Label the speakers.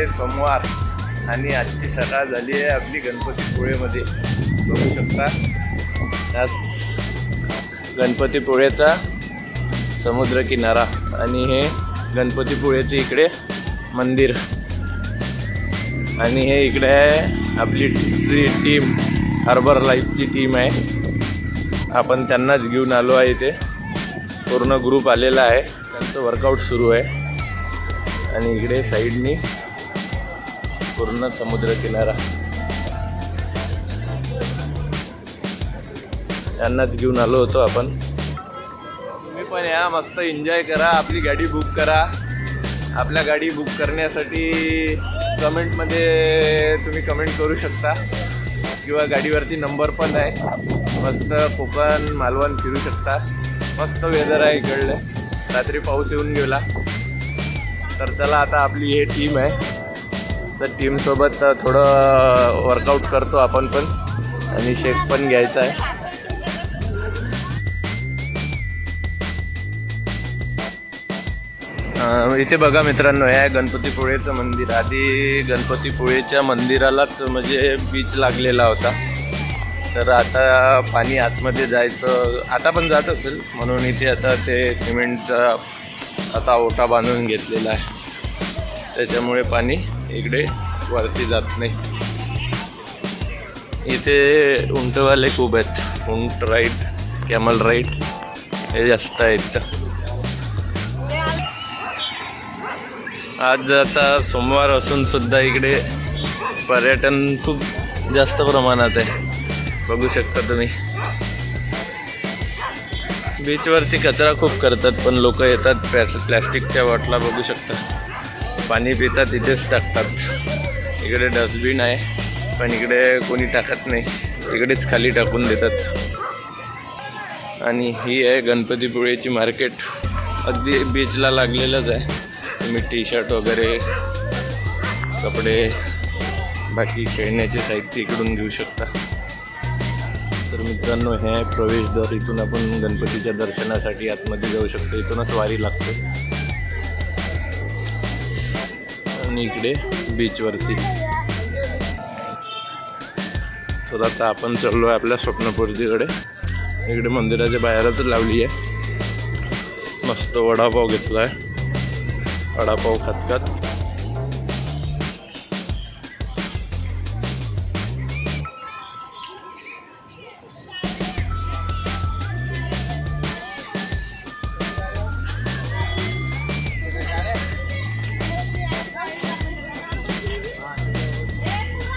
Speaker 1: आहे सोमवार आणि आजची सकाळ झाली आहे आपली गणपतीपुळेमध्ये. बघू शकता आज गणपतीपुळेचा समुद्र किनारा आणि हे गणपतीपुळेचे इकडे मंदिर आणि हे इकडे आहे आपली टीम, हार्बर लाईफची टीम आहे. आपण त्यांनाच घेऊन आलो आहे. इथे पूर्ण ग्रुप आलेला आहे, त्यांचं वर्कआउट सुरू आहे. आणि इकडे साईडनी पूर्ण समुद्र किनारा, त्यांनाच घेऊन आलो होतो आपण. तुम्ही पण या, मस्त एन्जॉय करा, आपली गाडी बुक करा. आपल्या गाडी बुक करण्यासाठी कमेंटमध्ये तुम्ही कमेंट करू शकता किंवा गाडीवरती नंबर पण आहे. मस्त कोकण मालवण फिरू शकता. मस्त वेदर आहे इकडले, रात्री पाऊस येऊन गेला. तर चला आता आपली हे टीम आहे, तर टीमसोबत थोडं वर्कआउट करतो आपण पण आणि शेक पण घ्यायचा आहे. इथे बघा मित्रांनो, हे आहे गणपतीपुळेचं मंदिर. आधी गणपतीपुळेच्या मंदिरालाच म्हणजे बीच लागलेला होता. तर आता पाणी आतमध्ये जायचं, आता पण जात असेल म्हणून इथे आता ते सिमेंटचा आता ओटा बांधून घेतलेला आहे. त्याच्यामुळे पाणी इकडे वरती जात नाही. इथे उंटवाले खूप आहेत, उंट राईड, कॅमल राईड हे जास्त आहेत. आज आता सोमवार असून सुद्धा इकडे पर्यटन खूप जास्त प्रमाणात आहे. बघू शकता तुम्ही, बीचवरती कचरा खूप करतात पण लोक येतात, प्लॅस्टिकच्या बॉटला बघू शकता, पाणी पितात इथेच टाकतात. इकडे डस्टबिन आहे पण इकडे कोणी टाकत नाही, इकडेच खाली टाकून देतात. आणि ही आहे गणपतीपुळेची मार्केट, अगदी बीचला लागलेलंच आहे. तुम्ही टी शर्ट वगैरे, कपडे, बाकी खेळण्याचे साहित्य इकडून घेऊ शकता. तर मित्रांनो, हे आहे प्रवेशद्वार. इथून आपण गणपतीच्या दर्शनासाठी आतमध्ये जाऊ शकतो. इथूनच वारी लागते. आणि इकडे बीचवरती. तर आता आपण चाललो आहे आपल्या स्वप्नपूर्तीकडे. इकडे मंदिराच्या बाहेरच लावली आहे. मस्त वडापाव घेतला आहे. वडापाव खात